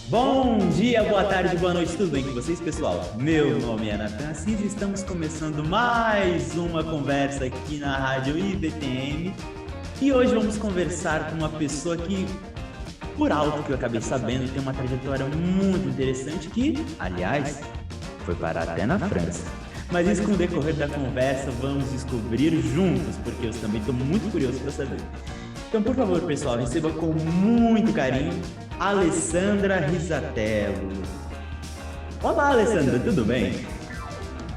Bom dia, boa tarde, boa noite, tudo bem com vocês, pessoal? Meu nome é Nathan Assis e estamos começando mais uma conversa aqui na Rádio IBTM. E hoje vamos conversar com uma pessoa que, por alto que eu acabei sabendo, tem uma trajetória muito interessante que, aliás, foi parar até na França. Mas isso com o decorrer da conversa vamos descobrir juntos, porque eu também estou muito curioso para saber. Então, por favor, pessoal, receba com muito carinho Alessandra Risatello. Olá, Alessandra, tudo bem?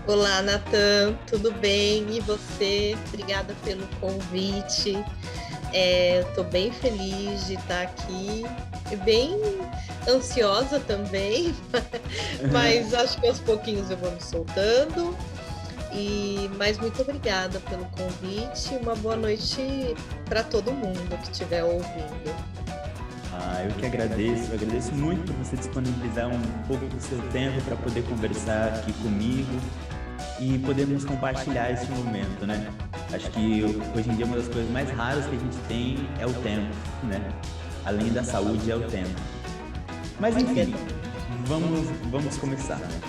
Olá, Nathan, tudo bem? E você? Obrigada pelo convite. Estou bem feliz de estar aqui, bem ansiosa também, mas acho que aos pouquinhos eu vou me soltando. Mas muito obrigada pelo convite e uma boa noite para todo mundo que estiver ouvindo. Eu que agradeço muito por você disponibilizar um pouco do seu tempo para poder conversar aqui comigo e podermos compartilhar esse momento, né? Acho que hoje em dia uma das coisas mais raras que a gente tem é o tempo, né? Além da saúde, é o tempo. Mas enfim, vamos começar, né?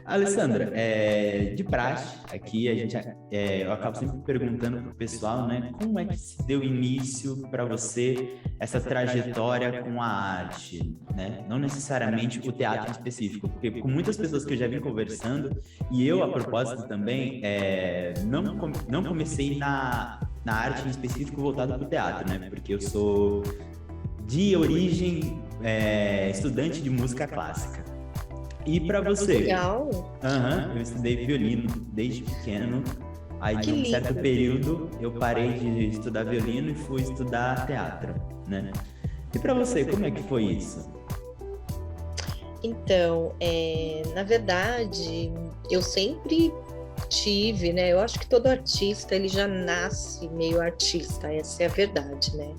Alessandra, de praxe, aqui eu acabo sempre perguntando para o pessoal, né, como é que se deu início para você essa trajetória com a arte, né? Não necessariamente o teatro em específico, porque com muitas pessoas que eu já vim conversando, e eu, a propósito também, não comecei na arte em específico voltada para o teatro, né? Porque eu sou de origem estudante de música clássica. E para você? Legal. Eu estudei violino desde pequeno. Aí, Que em um certo lindo. período, eu parei de estudar violino e fui estudar teatro, né? E para você, como é que foi isso? Então, na verdade, eu sempre tive, né? Eu acho que todo artista, ele já nasce meio artista, essa é a verdade, né?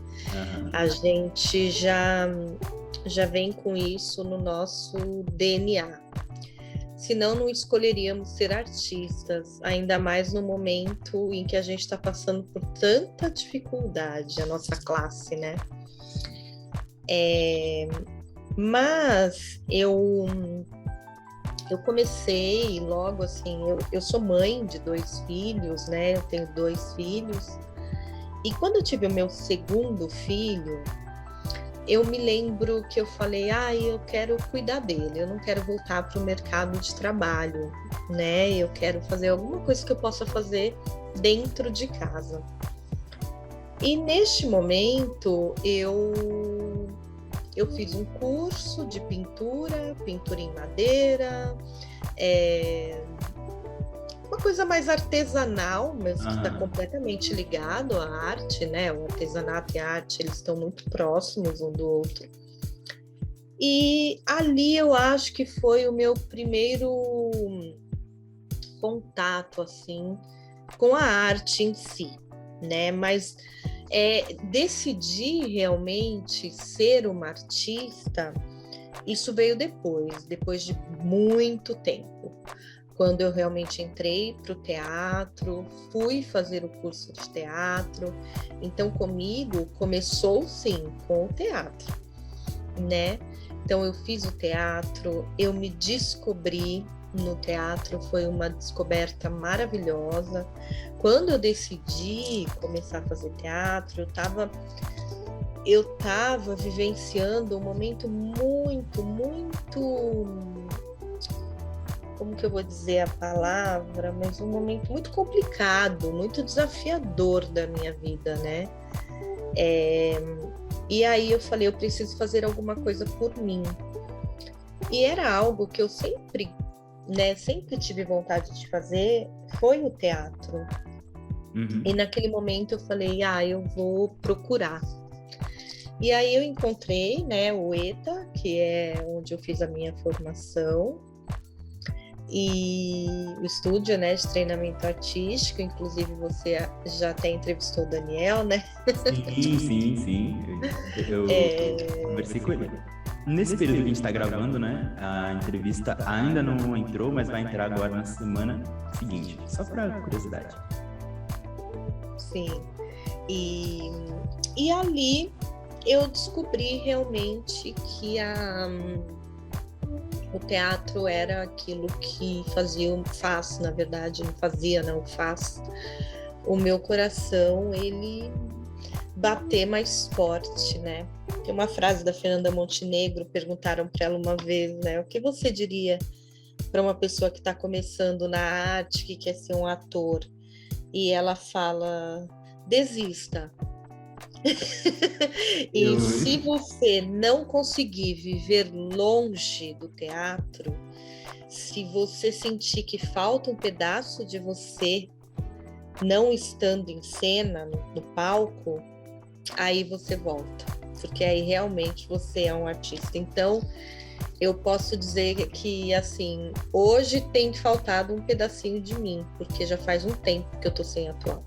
A gente já vem com isso no nosso DNA. Senão não escolheríamos ser artistas, ainda mais no momento em que a gente está passando por tanta dificuldade, a nossa classe, né? Mas eu comecei logo assim, eu sou mãe de 2 filhos, né? Eu tenho 2 filhos. E quando eu tive o meu segundo filho, eu me lembro que eu falei, eu quero cuidar dele, eu não quero voltar para o mercado de trabalho, né? Eu quero fazer alguma coisa que eu possa fazer dentro de casa. E neste momento, eu fiz um curso de pintura em madeira, uma coisa mais artesanal, mas que está completamente ligado à arte, né? O artesanato e a arte, eles estão muito próximos um do outro. E ali eu acho que foi o meu primeiro contato, assim, com a arte em si, né? Mas decidir realmente ser uma artista, isso veio depois de muito tempo. Quando eu realmente entrei para o teatro, fui fazer o curso de teatro. Então, comigo, começou, sim, com o teatro, né? Então, eu fiz o teatro, eu me descobri no teatro, foi uma descoberta maravilhosa. Quando eu decidi começar a fazer teatro, eu estava vivenciando um momento muito, como que eu vou dizer a palavra, mas um momento muito complicado, muito desafiador da minha vida, né? E aí eu falei, eu preciso fazer alguma coisa por mim. E era algo que eu sempre tive vontade de fazer, foi o teatro. E naquele momento eu falei, eu vou procurar. E aí eu encontrei, né, o ETA, que é onde eu fiz a minha formação, e o estúdio, né, de treinamento artístico. Inclusive você já até entrevistou o Daniel, né? Sim. Eu conversei com ele. Nesse período que a gente está gravando, né, a entrevista ainda não entrou, mas vai entrar agora na semana seguinte, só para curiosidade. Sim. E ali eu descobri realmente que o teatro era aquilo que faz, na verdade, não fazia, não faz o meu coração, ele bater mais forte, né? Tem uma frase da Fernanda Montenegro, perguntaram para ela uma vez, né? O que você diria para uma pessoa que está começando na arte, que quer ser um ator? E ela fala, desista. E se você não conseguir viver longe do teatro, se você sentir que falta um pedaço de você não estando em cena, no palco, aí você volta, porque aí realmente você é um artista. Então, eu posso dizer que, assim, hoje tem faltado um pedacinho de mim, porque já faz um tempo que eu tô sem atuar.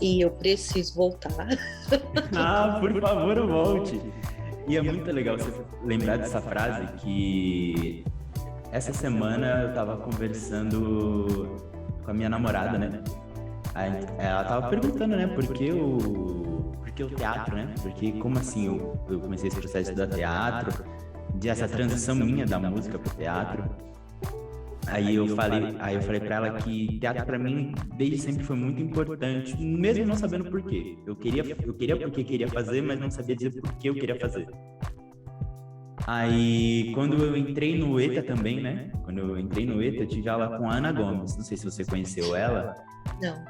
E eu preciso voltar. Ah, por favor, volte. E é muito legal você lembrar dessa frase, que essa semana eu tava conversando com a minha namorada, né? Ela tava perguntando, né, por que o teatro, né? Porque como assim eu comecei esse processo de estudar teatro, dessa transição minha da música pro teatro. Aí eu falei para ela que teatro para mim desde sempre foi muito importante, mesmo não sabendo por quê. Eu queria porque queria fazer, mas não sabia dizer por que eu queria fazer. Aí, quando eu entrei no ETA também, né? Quando eu entrei no ETA, eu tive aula com a Ana Gomes. Não sei se você conheceu ela. Não.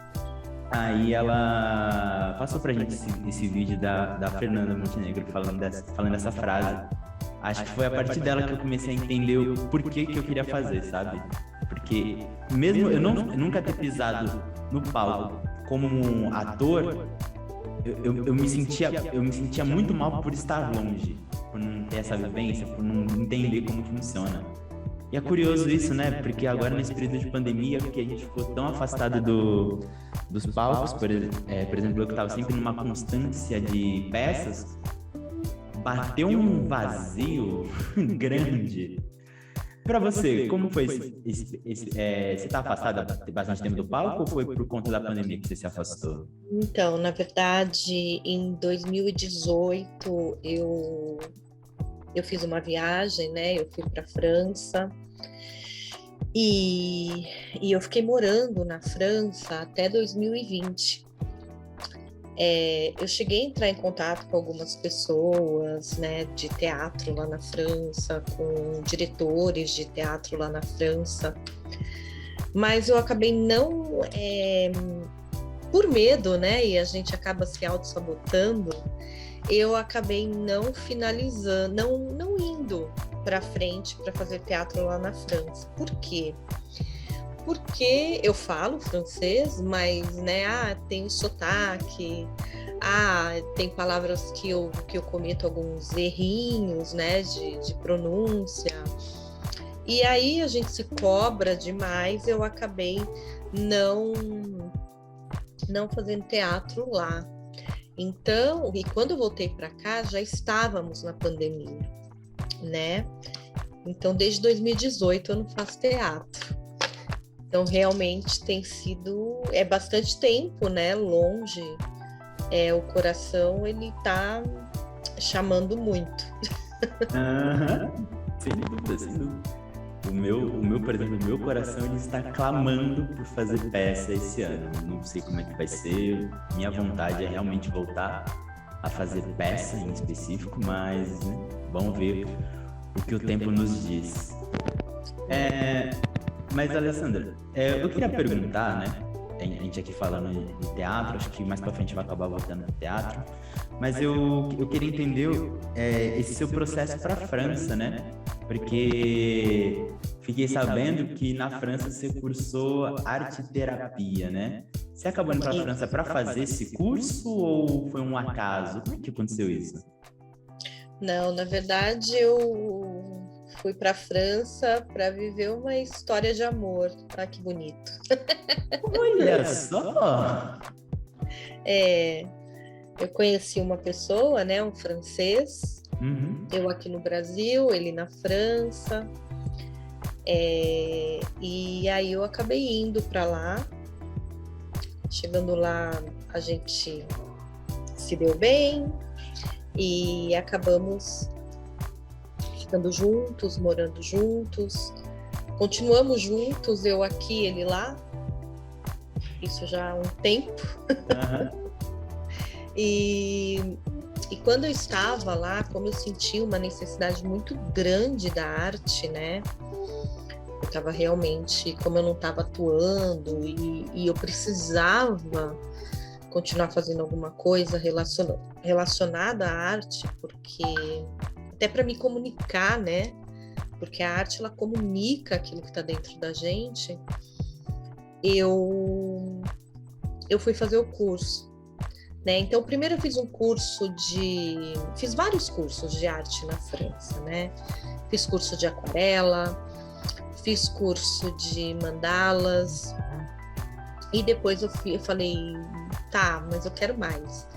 Aí ela passou pra gente esse vídeo da Fernanda Montenegro falando dessa frase. Acho que foi a partir dela que eu comecei a entender o porquê que eu queria fazer, sabe? Porque mesmo eu nunca ter pisado no palco como um ator, eu me sentia muito mal por estar longe, por não ter essa vivência, por não entender como funciona. E é curioso isso, né? Porque agora nesse período de pandemia, que a gente ficou tão afastado dos palcos, por exemplo, eu que estava sempre numa constância de peças, bateu um vazio grande. Pra você, como foi você tá afastada bastante tempo do palco ou foi por conta da pandemia que você se afastou? Então, na verdade, em 2018 eu fiz uma viagem, né? Eu fui para a França e eu fiquei morando na França até 2020. Eu cheguei a entrar em contato com algumas pessoas, né, de teatro lá na França, com diretores de teatro lá na França, mas eu acabei não, por medo, né, e a gente acaba se auto-sabotando, eu acabei não finalizando, não indo para frente para fazer teatro lá na França. Por quê? Porque eu falo francês, mas, né, tem sotaque, tem palavras que eu cometo alguns errinhos, né, de pronúncia. E aí a gente se cobra demais, eu acabei não fazendo teatro lá. Então, e quando eu voltei para cá, já estávamos na pandemia, né? Então, desde 2018 eu não faço teatro. Então, realmente tem sido, bastante tempo, né, longe. O coração, ele tá chamando muito. Sem dúvida, sem dúvida. Por exemplo, o meu coração, ele está clamando por fazer peça esse ano. Não sei como é que vai ser. Minha vontade é realmente voltar a fazer peça em específico, mas, né, vamos ver o que o tempo nos diz. Mas, Alessandra, eu queria perguntar, né? A gente aqui falando de teatro, acho que mais pra frente vai acabar voltando pro teatro. Mas eu queria entender esse seu processo para a França, né? Porque fiquei sabendo que na França você cursou arte e terapia, né? Você acabou indo para a França para fazer esse curso ou foi um acaso? Como é que aconteceu isso? Não, na verdade eu fui para a França para viver uma história de amor. Ah, que bonito. Olha só! Eu conheci uma pessoa, né, um francês, eu aqui no Brasil, ele na França, e aí eu acabei indo para lá. Chegando lá, a gente se deu bem, e acabamos ficando juntos, morando juntos, continuamos juntos, eu aqui, ele lá, isso já há um tempo. E quando eu estava lá, como eu senti uma necessidade muito grande da arte, né? Eu estava realmente, como eu não estava atuando e eu precisava continuar fazendo alguma coisa relacionada à arte, porque até para me comunicar, né? Porque a arte, ela comunica aquilo que está dentro da gente. Eu fui fazer o curso. Né? Então, primeiro eu fiz vários cursos de arte na França, né? Fiz curso de aquarela, fiz curso de mandalas, e depois eu falei, tá, mas eu quero mais.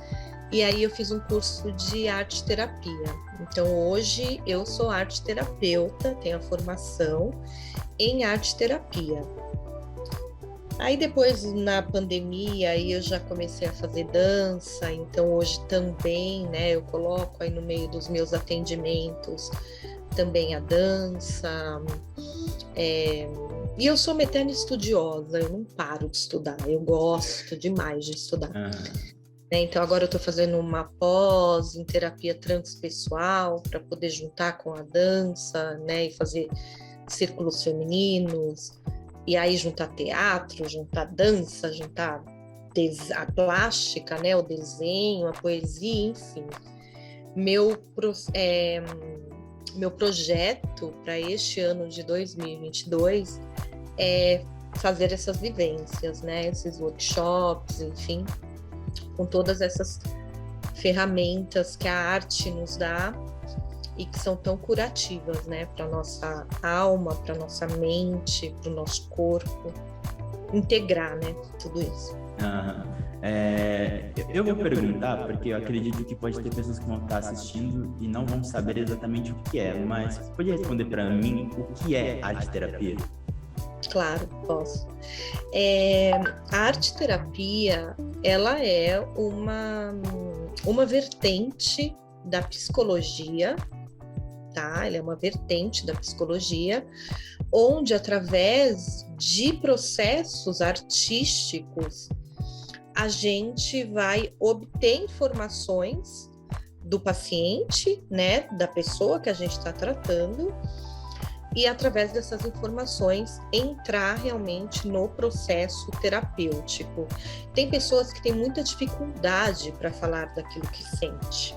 E aí eu fiz um curso de arte terapia. Então, hoje eu sou arte terapeuta, tenho a formação em arte terapia. Aí depois, na pandemia, aí eu já comecei a fazer dança, então hoje também, né, eu coloco aí no meio dos meus atendimentos também a dança. E eu sou uma eterna estudiosa, eu não paro de estudar, eu gosto demais de estudar. Então agora eu estou fazendo uma pós em terapia transpessoal para poder juntar com a dança, né, e fazer círculos femininos. E aí juntar teatro, juntar dança, juntar a plástica, né, o desenho, a poesia, enfim. Meu projeto para este ano de 2022 é fazer essas vivências, né, esses workshops, enfim, com todas essas ferramentas que a arte nos dá e que são tão curativas, né, para nossa alma, para nossa mente, para o nosso corpo, integrar, né, tudo isso. Eu vou perguntar, porque eu acredito que pode ter pessoas que vão estar assistindo e não vão saber exatamente o que é, mas pode responder para mim o que é arte terapia? Claro, posso. A arte terapia, ela é uma vertente da psicologia, tá? Ela é uma vertente da psicologia, onde através de processos artísticos a gente vai obter informações do paciente, né, da pessoa que a gente está tratando, e através dessas informações entrar realmente no processo terapêutico. Tem pessoas que têm muita dificuldade para falar daquilo que sente.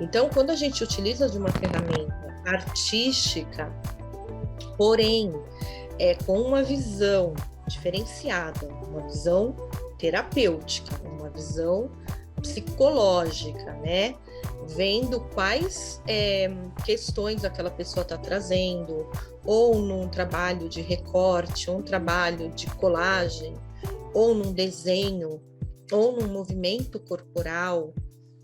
Então, quando a gente utiliza de uma ferramenta artística, porém, com uma visão diferenciada, uma visão terapêutica, uma visão psicológica, né? Vendo quais questões aquela pessoa está trazendo, ou num trabalho de recorte, ou um trabalho de colagem, ou num desenho, ou num movimento corporal,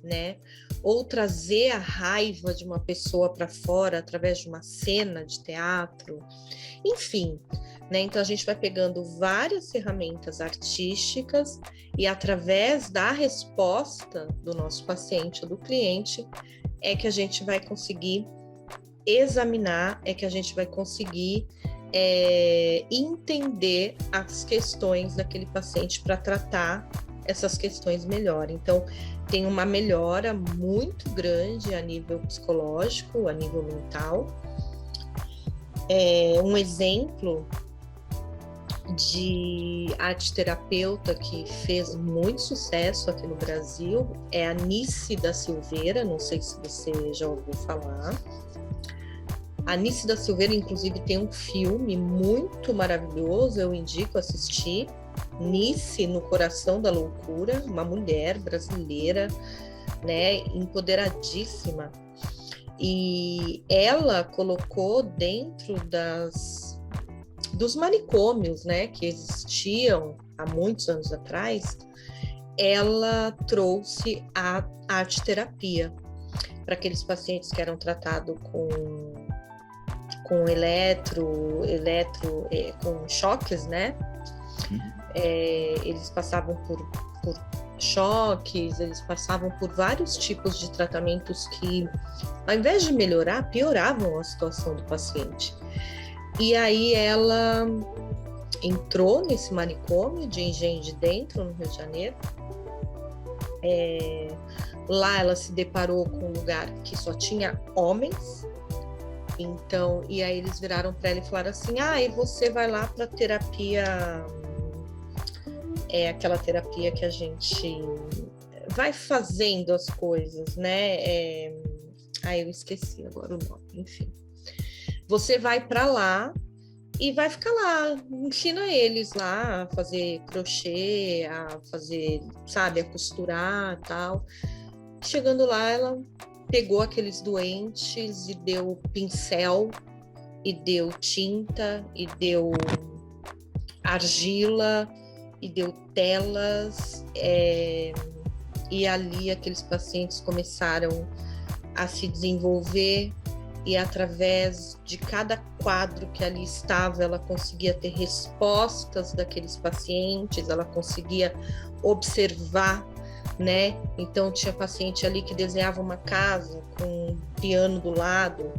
né? Ou trazer a raiva de uma pessoa para fora através de uma cena de teatro, enfim, né? Então a gente vai pegando várias ferramentas artísticas e através da resposta do nosso paciente ou do cliente é que a gente vai conseguir examinar, é que a gente vai conseguir entender as questões daquele paciente para tratar essas questões melhor. Então, tem uma melhora muito grande a nível psicológico, a nível mental. Um exemplo de arte terapeuta que fez muito sucesso aqui no Brasil é a Nice da Silveira, não sei se você já ouviu falar. A Nice da Silveira, inclusive, tem um filme muito maravilhoso, eu indico assistir, Nice no Coração da Loucura, uma mulher brasileira, né, empoderadíssima, e ela colocou dentro dos manicômios, né, que existiam há muitos anos atrás, ela trouxe a arte terapia para aqueles pacientes que eram tratados com com choques, né? Eles passavam por choques, eles passavam por vários tipos de tratamentos que, ao invés de melhorar, pioravam a situação do paciente. E aí ela entrou nesse manicômio de Engenho de Dentro, no Rio de Janeiro. Lá ela se deparou com um lugar que só tinha homens. Então, e aí eles viraram para ela e falaram assim: e você vai lá para terapia, aquela terapia que a gente vai fazendo as coisas, né? Eu esqueci agora o nome, enfim. Você vai para lá e vai ficar lá, ensina eles lá a fazer crochê, a fazer, sabe, a costurar e tal. Chegando lá, ela pegou aqueles doentes e deu pincel, e deu tinta, e deu argila, e deu telas, e ali aqueles pacientes começaram a se desenvolver, e através de cada quadro que ali estava, ela conseguia ter respostas daqueles pacientes, ela conseguia observar, né? Então tinha paciente ali que desenhava uma casa com um piano do lado,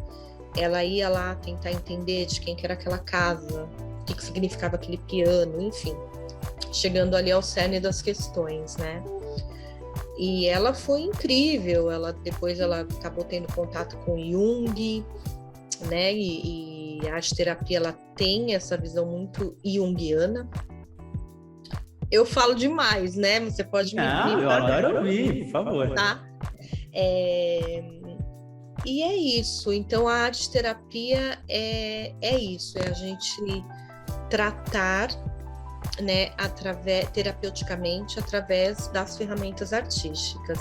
ela ia lá tentar entender de quem que era aquela casa, o que significava aquele piano, enfim, chegando ali ao cerne das questões, né? E ela foi incrível, depois ela acabou tendo contato com Jung, né? E a arte-terapia, ela tem essa visão muito junguiana. Eu falo demais, né? Você pode me ouvir. Eu adoro ouvir, por favor. Tá? E é isso. Então, a arte-terapia é isso, é a gente tratar, né, terapeuticamente através das ferramentas artísticas.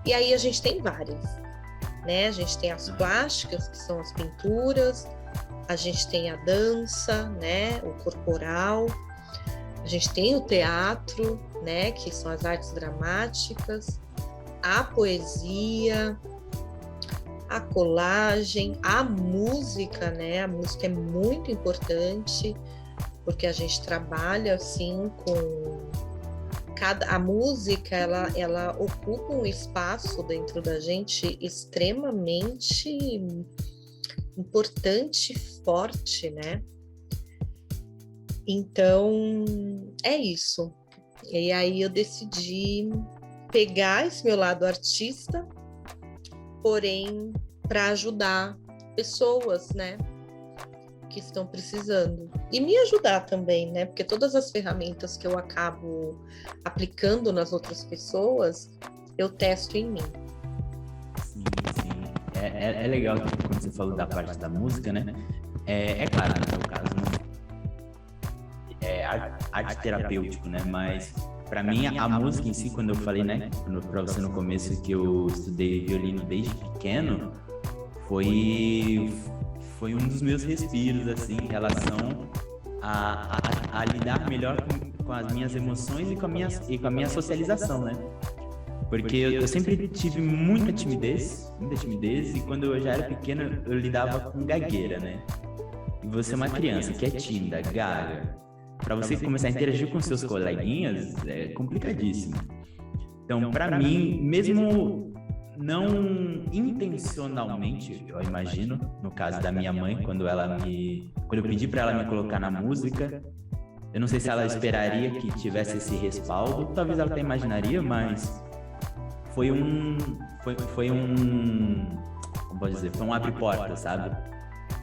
E aí a gente tem várias, né? A gente tem as plásticas, que são as pinturas, a gente tem a dança, né, o corporal, a gente tem o teatro, né, que são as artes dramáticas, a poesia, a colagem, a música, né? A música é muito importante, porque a gente trabalha assim com a música, ela ocupa um espaço dentro da gente extremamente importante e forte, né? Então, é isso. E aí eu decidi pegar esse meu lado artista, porém para ajudar pessoas, né, que estão precisando. E me ajudar também, né? Porque todas as ferramentas que eu acabo aplicando nas outras pessoas, eu testo em mim. Sim, sim. É legal quando você falou da parte da música, né? É claro, no meu caso, é arte terapêutico, né? Mas para mim, a música em si, quando eu falei, né, para você no começo que eu estudei violino desde pequeno, foi um dos meus respiros, assim, em relação a lidar melhor com as minhas emoções e com a minha socialização, né? Porque eu sempre tive muita timidez, e quando eu já era pequeno, eu lidava com gagueira, né? E você é uma criança que é tímida, gaga, para você começar a interagir com seus coleguinhas, é complicadíssimo. Então, para mim, mesmo não intencionalmente, eu imagino, no caso da minha mãe, quando eu pedi para ela me colocar na música, eu não sei se ela esperaria que tivesse esse respaldo, talvez ela até imaginaria, mas foi um abre-porta, sabe?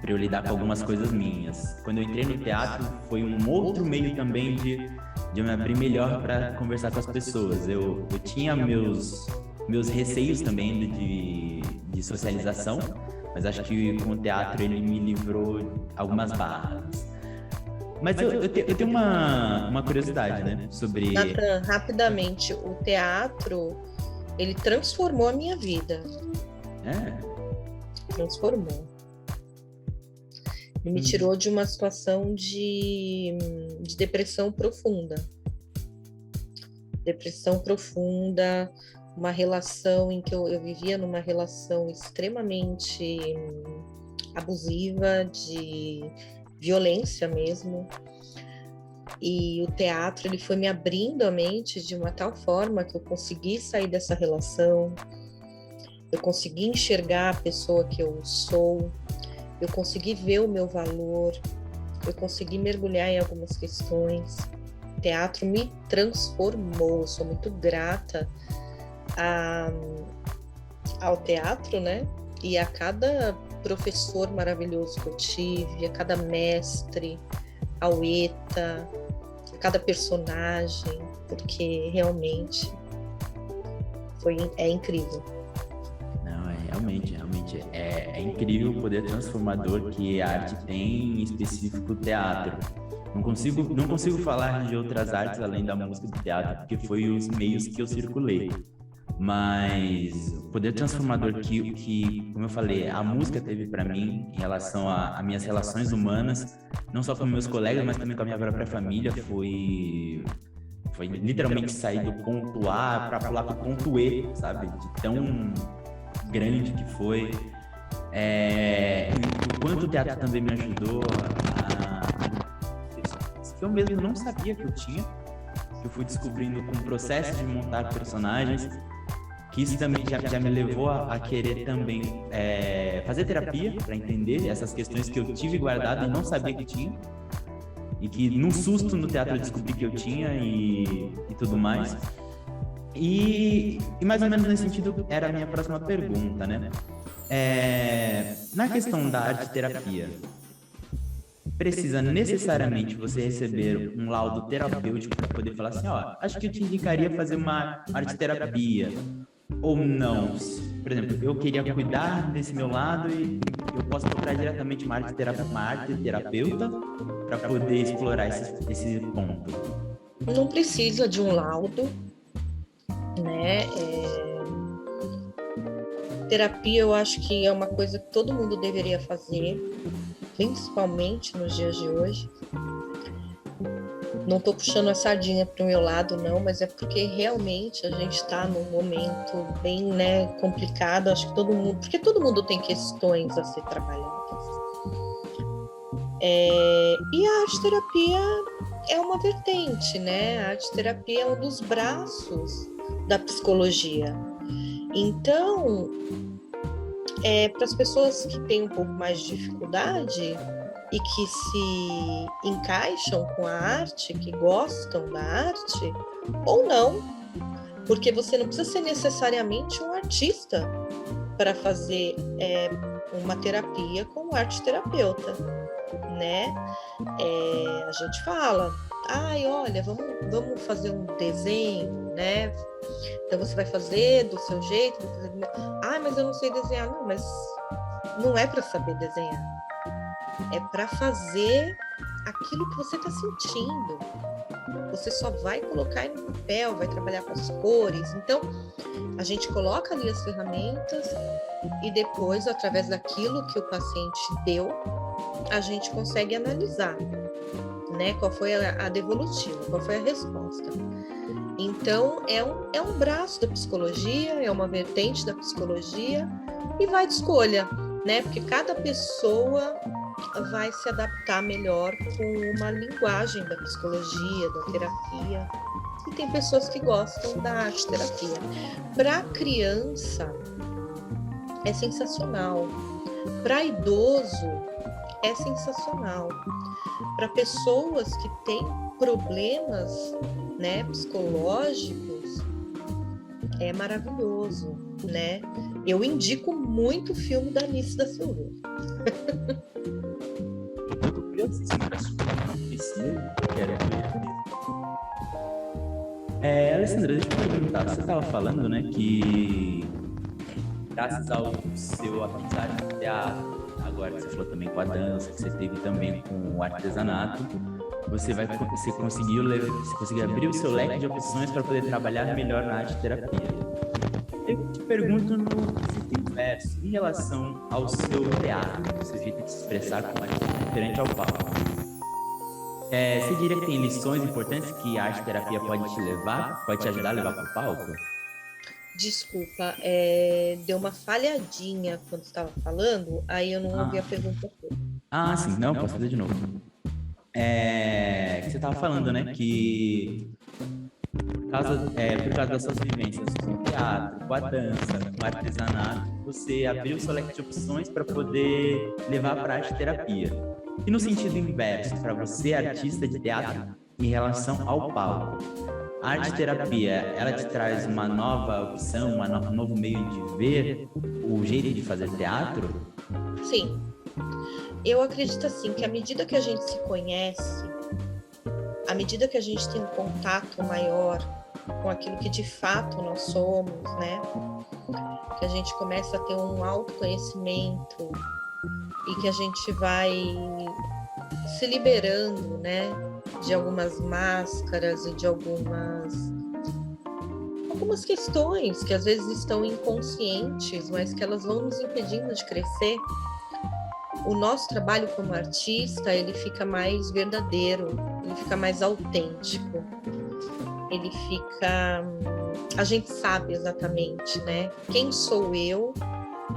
Para eu lidar com algumas coisas minhas. Quando eu entrei no teatro, foi um outro meio também de eu me abrir melhor para conversar com as pessoas. Eu tinha meus receios também de socialização, mas acho que com o teatro ele me livrou algumas barras. Mas eu tenho uma curiosidade, né, sobre... Nathan, rapidamente, o teatro, ele transformou a minha vida. Transformou. Ele me tirou de uma situação de depressão profunda. Uma relação em que eu vivia numa relação extremamente abusiva, de violência mesmo. E o teatro, ele foi me abrindo a mente de uma tal forma que eu consegui sair dessa relação, eu consegui enxergar a pessoa que eu sou, eu consegui ver o meu valor, eu consegui mergulhar em algumas questões. O teatro me transformou, eu sou muito grata ao teatro, né? E a cada professor maravilhoso que eu tive, a cada mestre, ao ETA, a cada personagem, porque realmente é incrível. Não, realmente é incrível o poder transformador que a arte tem, em específico o teatro. Não consigo falar de outras artes além da música e do teatro, porque foi os meios que eu circulei. Mas o poder transformador que, como eu falei, a música teve para mim em relação a minhas relações humanas, não só com meus colegas, mas também com a minha própria família, foi literalmente sair do ponto A para pular para o ponto E, sabe? De tão grande que foi. O quanto o teatro também me ajudou que eu mesmo não sabia que eu tinha, que eu fui descobrindo com o processo de montar personagens, que isso também já me levou a querer também fazer terapia para entender essas questões que eu tive guardado e não sabia que tinha, e que num susto no teatro eu descobri que eu tinha e tudo mais. E mais ou menos nesse sentido era a minha próxima pergunta, né? Na questão da arte-terapia, precisa necessariamente você receber um laudo terapêutico para poder falar assim, ó, acho que eu te indicaria fazer uma arte-terapia, ou não? Por exemplo, eu queria cuidar desse meu lado e eu posso procurar diretamente uma arte-terapeuta para poder explorar esse ponto. Não precisa de um laudo, né? Terapia eu acho que é uma coisa que todo mundo deveria fazer, principalmente nos dias de hoje. Não estou puxando a sardinha para o meu lado, não, mas é porque realmente a gente está num momento bem, né, complicado. Acho que porque todo mundo tem questões a ser trabalhadas. E a arte-terapia é uma vertente, né? A arte-terapia é um dos braços da psicologia. Então, para as pessoas que têm um pouco mais de dificuldade e que se encaixam com a arte, que gostam da arte, ou não, porque você não precisa ser necessariamente um artista para fazer uma terapia como arte-terapeuta, né? A gente fala, olha, vamos fazer um desenho, né? Então você vai fazer do seu jeito, mas eu não sei desenhar. Não, mas não é para saber desenhar. É para fazer aquilo que você está sentindo. Você só vai colocar no papel, vai trabalhar com as cores. Então, a gente coloca ali as ferramentas e depois, através daquilo que o paciente deu, a gente consegue analisar, né? Qual foi a devolutiva, qual foi a resposta. Então, é um braço da psicologia, é uma vertente da psicologia e vai de escolha, né? Porque cada pessoa vai se adaptar melhor com uma linguagem da psicologia, da terapia. E tem pessoas que gostam da arte-terapia. Para criança, é sensacional. Para idoso, é sensacional. Para pessoas que têm problemas, né, psicológicos, é maravilhoso, né? Eu indico muito o filme da Alice da Silveira. Eu tô curiosíssimo pra quero ver. Alessandra, deixa eu te perguntar, você estava falando, né, que graças ao seu aprendizagem no teatro, agora que você falou também com a dança, que você teve também com o artesanato, você conseguiu abrir o seu leque de opções para poder trabalhar melhor na arte-terapia. Eu te pergunto no quesito inverso, em relação ao seu teatro, o seu jeito de se expressar como artista diferente ao palco. Você diria que tem lições importantes que a arte-terapia pode te ajudar a levar para o palco? Desculpa, deu uma falhadinha quando estava falando, aí eu não ouvi a pergunta toda. Sim, não, posso fazer de novo. que você estava falando, né? Que por causa das suas vivências com o teatro, com a dança, com o artesanato, você abriu o seu leque de opções para poder levar para a arte terapia. E no sentido inverso, para você, artista de teatro, em relação ao palco, a arte terapia, ela te traz uma nova opção, um novo meio de ver o jeito de fazer teatro? Sim, eu acredito assim que à medida que a gente se conhece, à medida que a gente tem um contato maior com aquilo que de fato nós somos, né? Que a gente começa a ter um autoconhecimento e que a gente vai se liberando, né? De algumas máscaras e de algumas questões que às vezes estão inconscientes, mas que elas vão nos impedindo de crescer. O nosso trabalho como artista, ele fica mais verdadeiro, ele fica mais autêntico. Ele fica... A gente sabe exatamente, né? Quem sou eu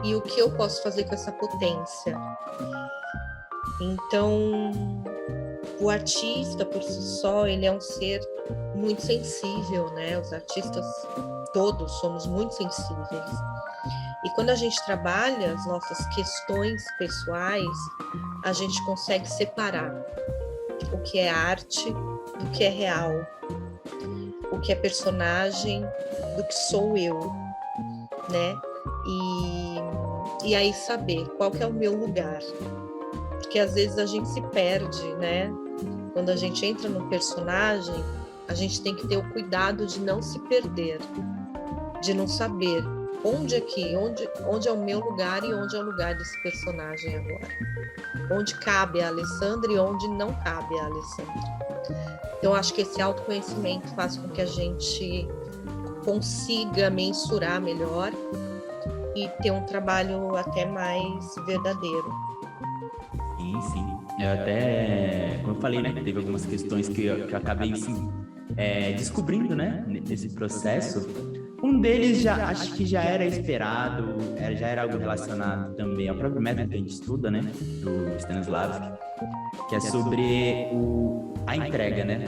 e o que eu posso fazer com essa potência. Então, o artista, por si só, ele é um ser muito sensível, né? Os artistas todos somos muito sensíveis. E quando a gente trabalha as nossas questões pessoais, a gente consegue separar o que é arte do que é real, o que é personagem do que sou eu, né? E aí saber qual que é o meu lugar. Porque às vezes a gente se perde, né? Quando a gente entra no personagem, a gente tem que ter o cuidado de não se perder, de não saber onde é o meu lugar e onde é o lugar desse personagem agora. Onde cabe a Alessandra e onde não cabe a Alessandra. Então, acho que esse autoconhecimento faz com que a gente consiga mensurar melhor e ter um trabalho até mais verdadeiro. Sim, sim. Eu até, como eu falei, né, teve algumas questões que eu acabei, assim, descobrindo, né, nesse processo. Um deles acho que já era esperado, já era algo relacionado também ao próprio método que a gente estuda, né, do Stanislavski, que é sobre a entrega, né,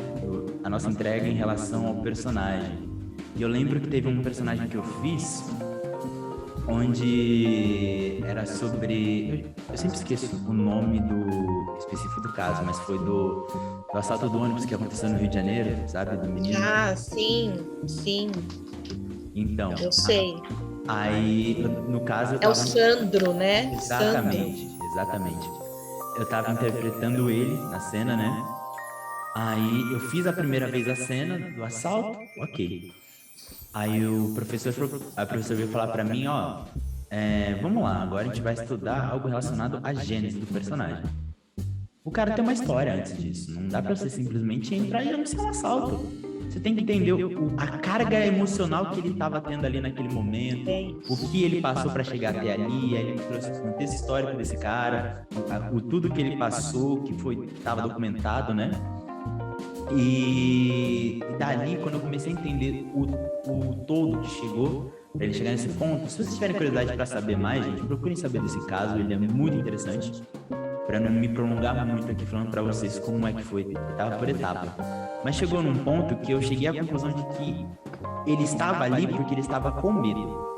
a nossa entrega em relação ao personagem. E eu lembro que teve um personagem que eu fiz, onde era sobre... Eu sempre esqueço o nome específico do caso, mas foi do assalto do ônibus que aconteceu no Rio de Janeiro, sabe, do menino. Ah, sim, sim. Então, eu sei. Aí, no caso... É o Sandro, né? Exatamente, Sandro. Exatamente. Eu tava interpretando ele na cena, né? Aí eu fiz a primeira vez a cena do assalto, ok. Aí a professora veio falar pra mim, ó, vamos lá, agora a gente vai estudar algo relacionado à gênese do personagem. O cara tem uma história antes disso, não dá pra você simplesmente entrar e anunciar um assalto. Você tem que entender a carga emocional que ele estava tendo ali naquele momento, o que ele passou para chegar até ali, aí ele me trouxe o contexto histórico desse cara, tudo que ele passou, que estava documentado, né? E dali, quando eu comecei a entender o todo que chegou, para ele chegar nesse ponto, se vocês tiverem curiosidade para saber mais, gente, procurem saber desse caso, ele é muito interessante. Para não me prolongar muito aqui falando para vocês como é que foi, etapa por etapa. Mas chegou num ponto que eu cheguei à conclusão de que ele estava ali porque ele estava com medo.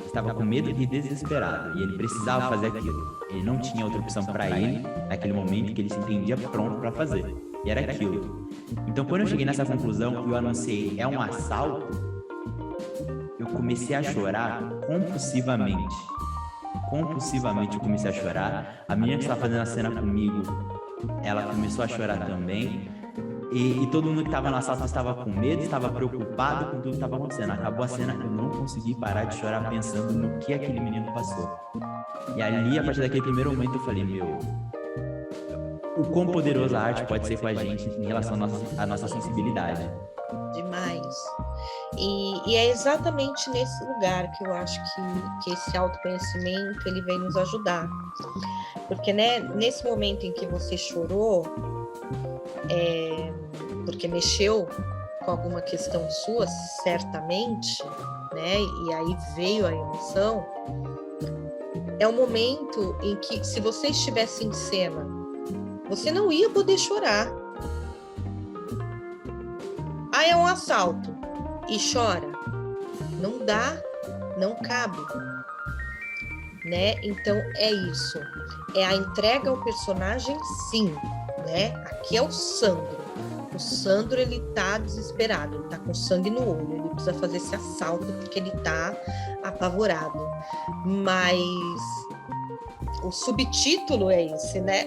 Estava com medo e desesperado, e ele precisava fazer aquilo. Ele não tinha outra opção para ele, naquele momento que ele se entendia pronto para fazer. E era aquilo. Então, quando eu cheguei nessa conclusão e eu anunciei, é um assalto, eu comecei a chorar compulsivamente. Compulsivamente eu comecei a chorar. A menina que estava fazendo a cena comigo, ela começou a chorar também. E todo mundo que estava no assalto estava com medo, estava preocupado com tudo que estava acontecendo. Acabou a cena, eu não consegui parar de chorar pensando no que aquele menino passou. E ali, a partir daquele primeiro momento, eu falei, o quão poderosa a arte pode ser com a gente em relação à nossa sensibilidade. Demais. E é exatamente nesse lugar que eu acho que esse autoconhecimento ele vem nos ajudar. Porque, né, nesse momento em que você chorou, porque mexeu com alguma questão sua, certamente, né, e aí veio a emoção, é um momento em que, se você estivesse em cena, você não ia poder chorar. Ah, é um assalto. E chora. Não dá, não cabe. Né? Então é isso. É a entrega ao personagem, sim. Né? Aqui é o Sandro. O Sandro, ele tá desesperado, ele tá com sangue no olho, ele precisa fazer esse assalto porque ele tá apavorado. Mas o subtítulo é esse, né?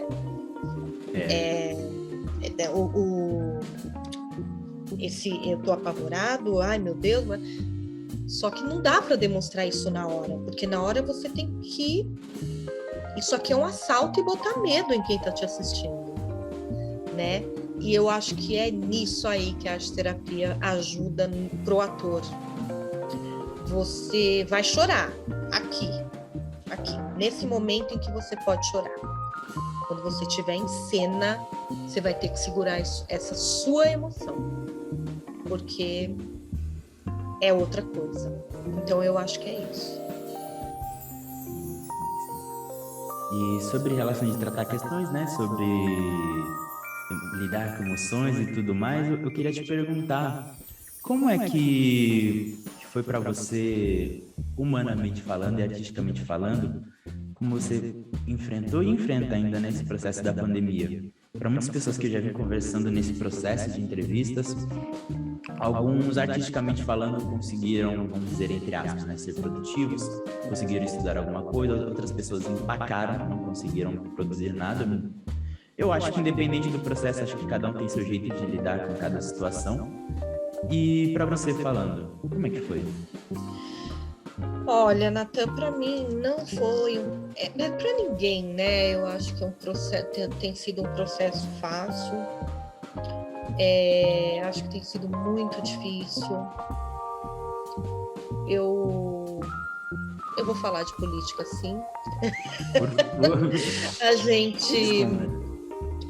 Esse eu tô apavorado, ai meu Deus, mas... Só que não dá para demonstrar isso na hora, porque na hora você tem que... Isso aqui é um assalto e botar medo em quem tá te assistindo, né? E eu acho que é nisso aí que a arte-terapia ajuda pro ator. Você vai chorar aqui, nesse momento em que você pode chorar. Quando você estiver em cena, você vai ter que segurar essa sua emoção, porque é outra coisa. Então eu acho que é isso. E sobre relação de tratar questões, né, sobre lidar com emoções e tudo mais, eu queria te perguntar, como é que foi para você, humanamente falando e artisticamente falando, como você enfrentou e enfrenta ainda nesse processo da pandemia? Para muitas pessoas que eu já vi conversando nesse processo de entrevistas, alguns artisticamente falando conseguiram, vamos dizer, entre aspas, né, ser produtivos, conseguiram estudar alguma coisa, outras pessoas empacaram, não conseguiram produzir nada. Eu acho que independente do processo, acho que cada um tem seu jeito de lidar com cada situação. E para você falando, como é que foi? Olha, Natan, para mim não foi para ninguém, né? Eu acho que é um processo, tem sido um processo fácil. Acho que tem sido muito difícil. Eu vou falar de política, sim. Por favor.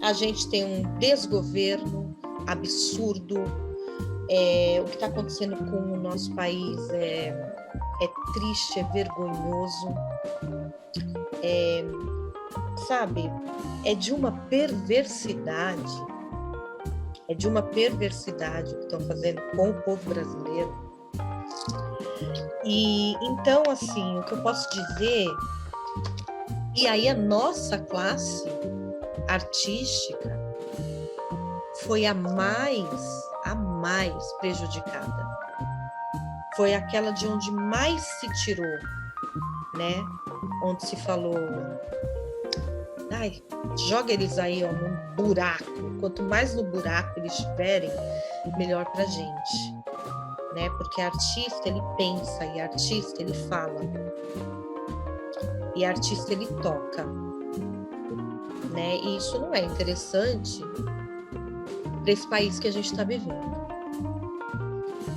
A gente tem um desgoverno absurdo. O que está acontecendo com o nosso país é triste, é vergonhoso. Sabe? É de uma perversidade. É de uma perversidade o que estão fazendo com o povo brasileiro. E então, assim, o que eu posso dizer... E aí a nossa classe artística foi a mais prejudicada. Foi aquela de onde mais se tirou, né? Onde se falou... Ai, joga eles aí, ó, num buraco. Quanto mais no buraco eles estiverem, melhor pra gente, né? Porque artista, ele pensa, e artista, ele fala. E artista, ele toca, né? E isso não é interessante para esse país que a gente está vivendo.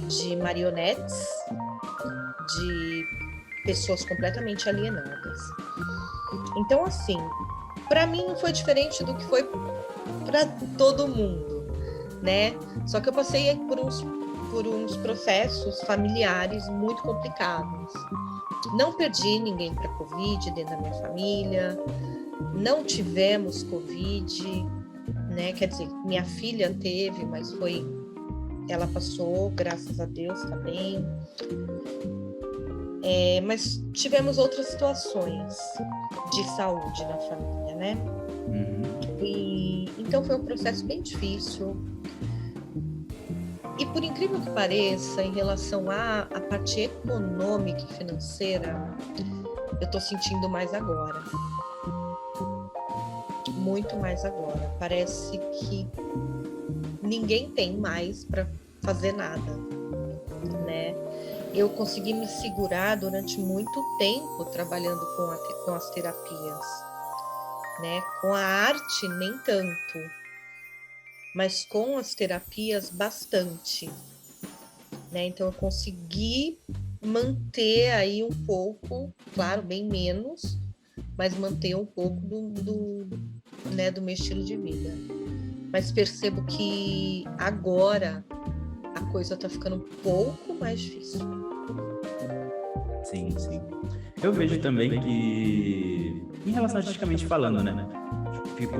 De marionetes, de pessoas completamente alienadas. Então, assim... Para mim não foi diferente do que foi para todo mundo, né? Só que eu passei por uns processos familiares muito complicados. Não perdi ninguém para Covid dentro da minha família, não tivemos Covid, né? Quer dizer, minha filha teve, mas ela passou, graças a Deus, tá bem. Mas tivemos outras situações de saúde na família, né? E então foi um processo bem difícil. E por incrível que pareça, em relação à parte econômica e financeira, eu tô sentindo mais agora. Muito mais agora. Parece que ninguém tem mais para fazer nada, né? Eu consegui me segurar durante muito tempo trabalhando com as terapias, né? Com a arte, nem tanto, mas com as terapias, bastante, né? Então, eu consegui manter aí um pouco, claro, bem menos, mas manter um pouco do meu estilo de vida. Mas percebo que agora a coisa tá ficando um pouco mais difícil. Sim. Eu vejo também que, em relação artisticamente falando, né? fico,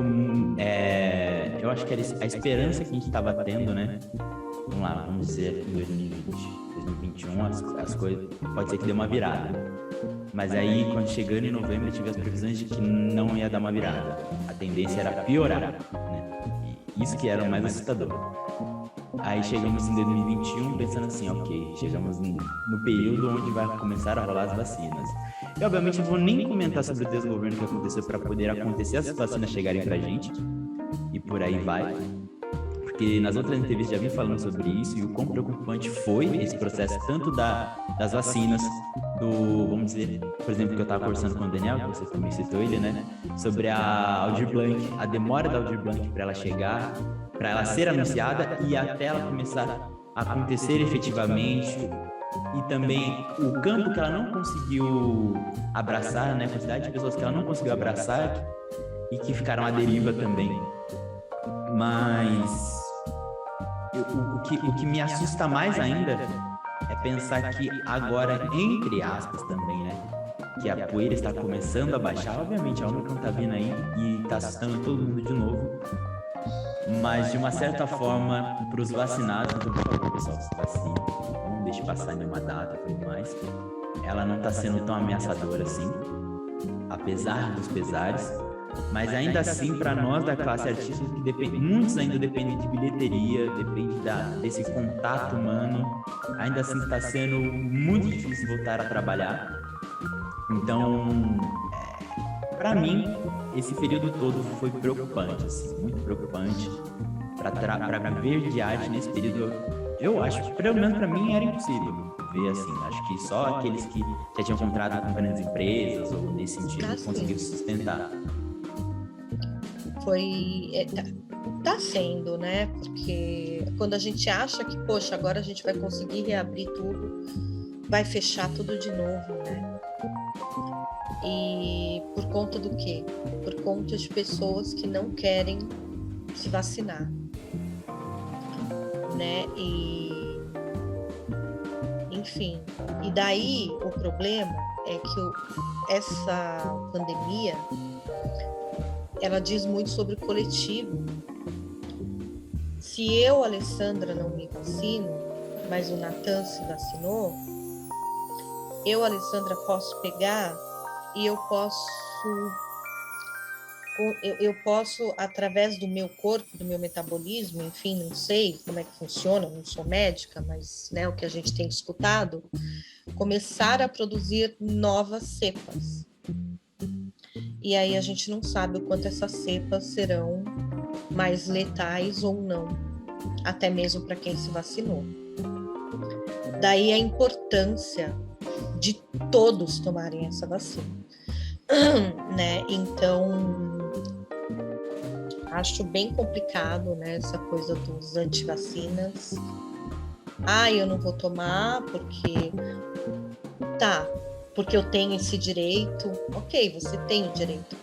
eu acho que era a esperança que a gente estava tendo, né? Vamos lá, vamos dizer, em 2020, 2021, as coisas, pode ser que dê uma virada. Mas aí, quando chegando em novembro, eu tive as previsões de que não ia dar uma virada. A tendência era piorar, né? E isso que era o mais assustador. Aí chegamos em 2021 pensando assim, ok, chegamos no período onde vai começar a rolar as vacinas. E obviamente eu vou nem comentar sobre o desgoverno que aconteceu para poder acontecer as vacinas chegarem pra gente. E por aí vai. Porque nas outras entrevistas já vim falando sobre isso e o quão preocupante foi esse processo, tanto das vacinas, vamos dizer, por exemplo, que eu estava conversando com o Daniel, que você também citou ele, né? Sobre a Aldir Blanc, a demora da Aldir Blanc para ela chegar, para ela ser anunciada e até ela começar a acontecer efetivamente. E também o campo que ela não conseguiu abraçar, né? A quantidade de pessoas que ela não conseguiu abraçar e que ficaram à deriva também. Mas o que me assusta mais ainda é pensar que agora, entre aspas também, né? Que a poeira está começando a baixar. Obviamente a Omicron está vindo aí e está assustando todo mundo de novo. Mas de uma certa forma, para os vacinados, então, por favor, pessoal, se vacinem. Não deixe passar nenhuma data e tudo mais. Ela não está sendo tão ameaçadora assim, apesar dos pesares. Mas ainda assim, para nós da classe artística, muitos ainda dependem de bilheteria, depende desse contato humano, ainda assim está sendo muito difícil voltar a trabalhar. Então, para mim, esse período todo foi preocupante, assim, muito preocupante. Para viver de arte nesse período, eu acho que, pelo menos para mim, era impossível ver assim. Acho que só aqueles que já tinham contrato com grandes empresas ou nesse sentido conseguiram sustentar. Tá sendo, né? Porque quando a gente acha que, poxa, agora a gente vai conseguir reabrir tudo, vai fechar tudo de novo, né? E por conta do quê? Por conta de pessoas que não querem se vacinar, né? E enfim, e daí o problema é que essa pandemia, ela diz muito sobre o coletivo. Se eu, Alessandra, não me vacino, mas o Natan se vacinou, eu, Alessandra, posso pegar e eu posso, através do meu corpo, do meu metabolismo, enfim, não sei como é que funciona, não sou médica, mas, né, o que a gente tem escutado, começar a produzir novas cepas. E aí a gente não sabe o quanto essas cepas serão mais letais ou não, até mesmo para quem se vacinou. Daí a importância de todos tomarem essa vacina, né? Então, acho bem complicado, né, essa coisa dos antivacinas. Eu não vou tomar porque eu tenho esse direito. Ok, você tem o direito.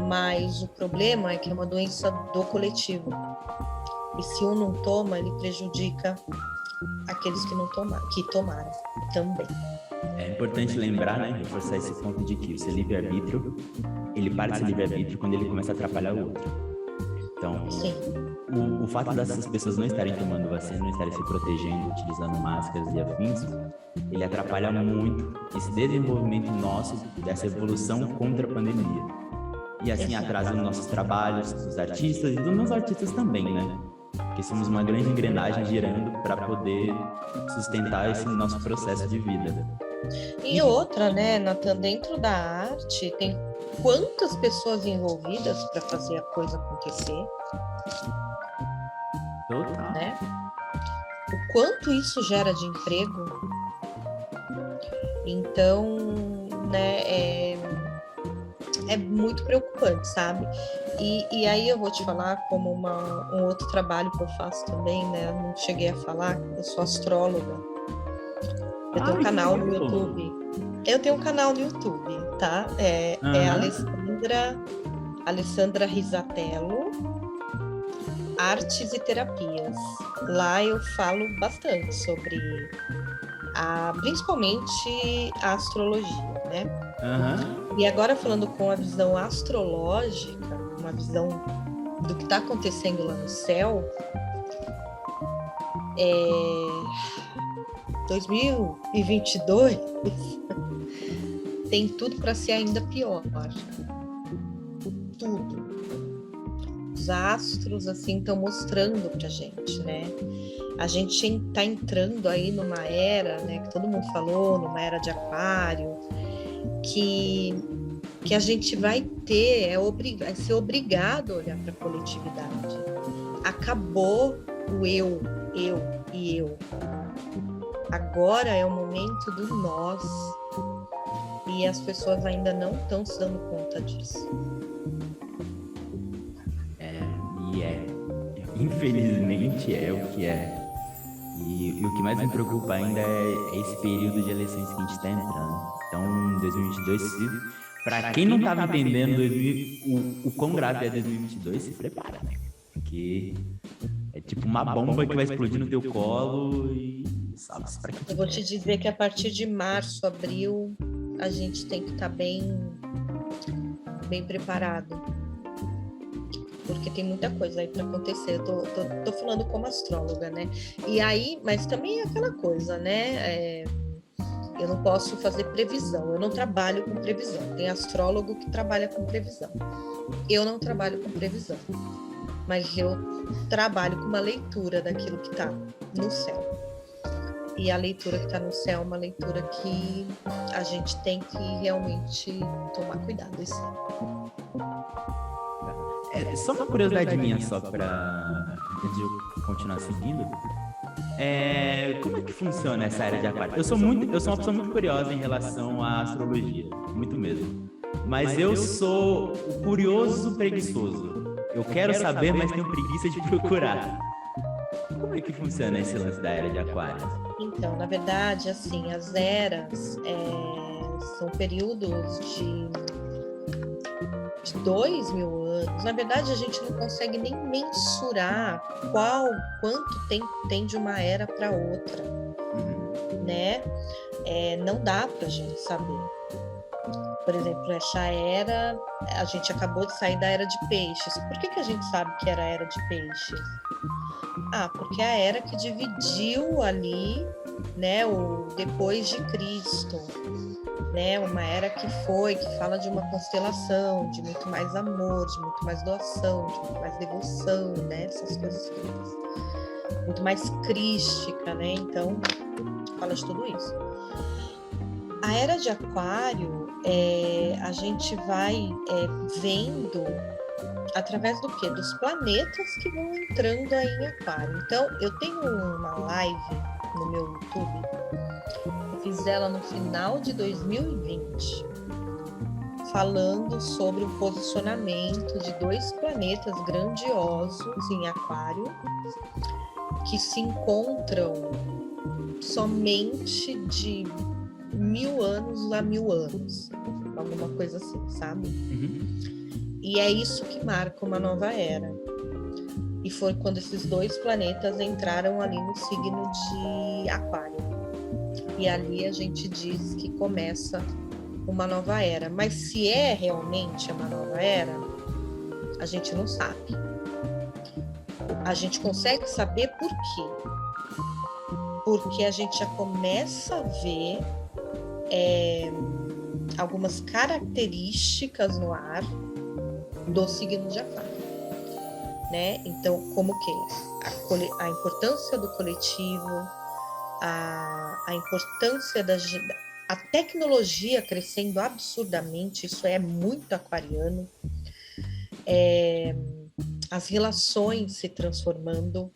Mas o problema é que é uma doença do coletivo. E se um não toma, ele prejudica aqueles que não tomaram, que tomaram também. É importante lembrar, né, reforçar esse ponto de que o seu livre-arbítrio, ele para de ser livre-arbítrio quando ele começa a atrapalhar o outro. Então, o fato dessas pessoas não estarem tomando vacina, não estarem se protegendo, utilizando máscaras e afins, ele atrapalha muito esse desenvolvimento nosso, dessa evolução contra a pandemia. E assim atrasa os nossos trabalhos, dos artistas e dos não artistas também, né? Porque somos uma grande engrenagem girando para poder sustentar esse nosso processo de vida. E outra, né, Natan, dentro da arte, tem quantas pessoas envolvidas para fazer a coisa acontecer? Total. Né? O quanto isso gera de emprego? Então, né, é muito preocupante, sabe? E aí eu vou te falar como um outro trabalho que eu faço também, né? Não cheguei a falar, eu sou astróloga. Eu tenho um canal no YouTube. Eu tenho um canal no YouTube, tá? É Alessandra Risatello, Artes e Terapias. Lá eu falo bastante sobre principalmente a astrologia, né? E agora falando com a visão astrológica, uma visão do que está acontecendo lá no céu, 2022 tem tudo para ser ainda pior. Tudo. Os astros assim estão mostrando pra gente, né? A gente está entrando aí numa era, né, que todo mundo falou, numa era de aquário, que a gente vai ter, vai ser obrigado a olhar para a coletividade. Acabou o eu e eu. Agora é o momento do nós, e as pessoas ainda não estão se dando conta disso. Infelizmente é o que é. E o que mais me preocupa ainda é esse período de eleições que a gente está entrando. Então, 2022, para quem não estava entendendo o quão grave é 2022, se prepara, né? Porque é tipo uma bomba que vai explodir no teu colo e sabe-se para que. Eu vou te dizer que a partir de março, abril, a gente tem que estar bem preparado. Porque tem muita coisa aí para acontecer. Eu tô falando como astróloga, né? E aí, mas também é aquela coisa, né? Eu não posso fazer previsão, eu não trabalho com previsão. Tem astrólogo que trabalha com previsão. Eu não trabalho com previsão, mas eu trabalho com uma leitura daquilo que está no céu. E a leitura que está no céu é uma leitura que a gente tem que realmente tomar cuidado. Isso. Só uma curiosidade minha, só para antes de eu continuar seguindo. Como é que funciona essa área de aquário? Eu sou uma pessoa muito curiosa em relação à astrologia, muito mesmo. Mas eu sou o curioso preguiçoso. Eu quero saber, mas tenho preguiça de procurar. Como é que funciona esse lance da era de aquário? Então, na verdade, assim, as eras são períodos de 2.000 anos. Na verdade, a gente não consegue nem mensurar quanto tempo tem de uma era para outra, né? Não dá para a gente saber. Por exemplo, essa era, a gente acabou de sair da era de peixes. Por que a gente sabe que era a era de peixes? Porque é a era que dividiu ali, né, o depois de Cristo. Né, uma era que fala de uma constelação, de muito mais amor, de muito mais doação, de muito mais devoção, né, essas coisas todas. Muito mais crística, né, então fala de tudo isso. A era de aquário, a gente vai vendo através do quê? Dos planetas que vão entrando aí em aquário. Então, eu tenho uma live no meu YouTube, fiz ela no final de 2020, falando sobre o posicionamento de 2 planetas grandiosos em aquário, que se encontram somente de 1000 anos a 1000 anos, alguma coisa assim, sabe? E é isso que marca uma nova era. E foi quando esses 2 planetas entraram ali no signo de aquário. E ali a gente diz que começa uma nova era. Mas se é realmente uma nova era, a gente não sabe. A gente consegue saber por quê? Porque a gente já começa a ver algumas características no ar do signo de aquário, né? Então, como que a importância do coletivo, a importância a tecnologia crescendo absurdamente, isso é muito aquariano, as relações se transformando,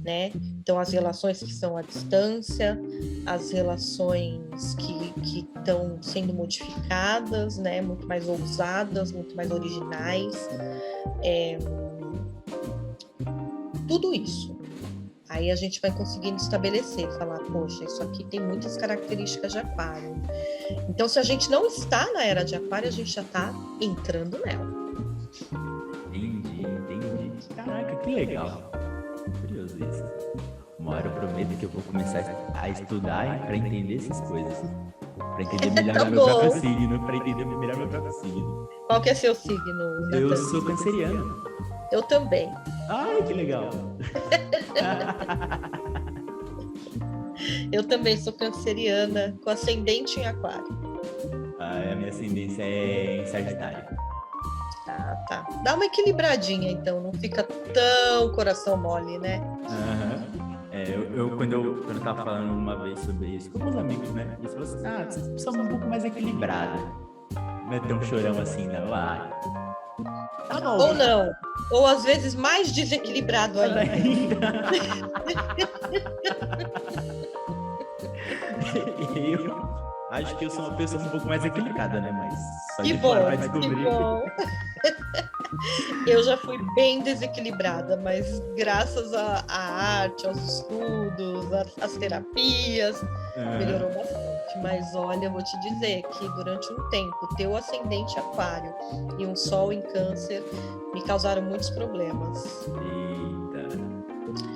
né? Então, as relações que são à distância, as relações que estão sendo modificadas, né? Muito mais ousadas, muito mais originais, tudo isso. Aí a gente vai conseguindo estabelecer, falar, poxa, isso aqui tem muitas características de aquário. Então, se a gente não está na era de aquário, a gente já está entrando nela. Entendi. Caraca, que legal. Curioso isso. Uma hora eu prometo que eu vou começar a estudar para entender essas coisas. Para entender melhor Tá meu próprio bom. signo, para entender melhor meu próprio signo. Qual que é seu signo, Eu Natan? sou canceriano. Eu também. Ai, que legal. Eu também sou canceriana, com ascendente em aquário. A minha ascendência é em Sagitário. Ah, tá. Dá uma equilibradinha, então, não fica tão coração mole, né? Aham. Quando eu tava falando uma vez sobre isso com meus amigos, né? Eles falaram assim, vocês são um pouco mais equilibrada. Não é tão chorão assim, não. Tá bom. Ou não. Ou às vezes mais desequilibrado ainda. Eu acho que eu sou uma pessoa um pouco mais equilibrada, né? Mas só Que de bom, fora vai que descobrir. bom. Eu já fui bem desequilibrada, mas graças à arte, aos estudos, às terapias, melhorou bastante. Mas olha, eu vou te dizer que durante um tempo, ter o ascendente aquário e um sol em câncer me causaram muitos problemas. Eita.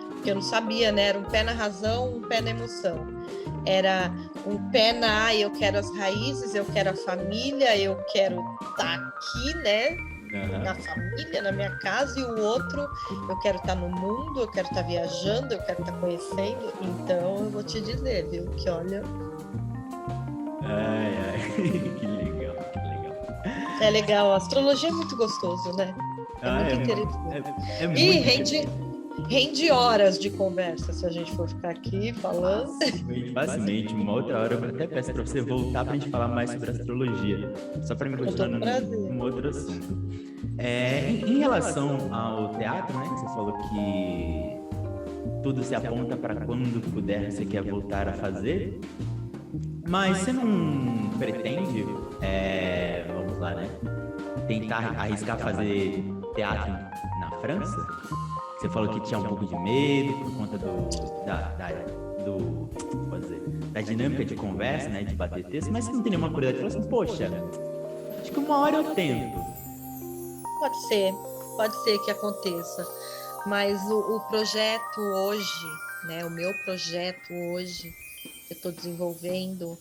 Porque eu não sabia, né? Era um pé na razão, um pé na emoção. Era um pé na, eu quero as raízes, eu quero a família, eu quero estar aqui, né? Na família, na minha casa, e o outro, eu quero estar no mundo, eu quero estar viajando, eu quero estar conhecendo. Então, eu vou te dizer, viu, que olha... Ai, que legal, que legal. É legal, a astrologia é muito gostoso, né? É muito interessante. É muito E rende horas de conversa, se a gente for ficar aqui falando. Facilmente. Uma outra hora eu até peço para você voltar para a gente falar mais sobre astrologia. Só para me continuar num outro assunto. Em relação ao teatro, né? Que você falou que tudo se aponta para quando puder você quer voltar a fazer. Mas você não pretende, vamos lá, né? Tentar arriscar fazer teatro na França? Você falou que tinha um pouco de medo por conta da dinâmica de conversa, né? De bater texto, mas você não tem nenhuma curiosidade. Você falou assim, poxa, acho que uma hora eu tento. Pode ser que aconteça. Mas o projeto hoje, né? O meu projeto hoje, eu estou desenvolvendo,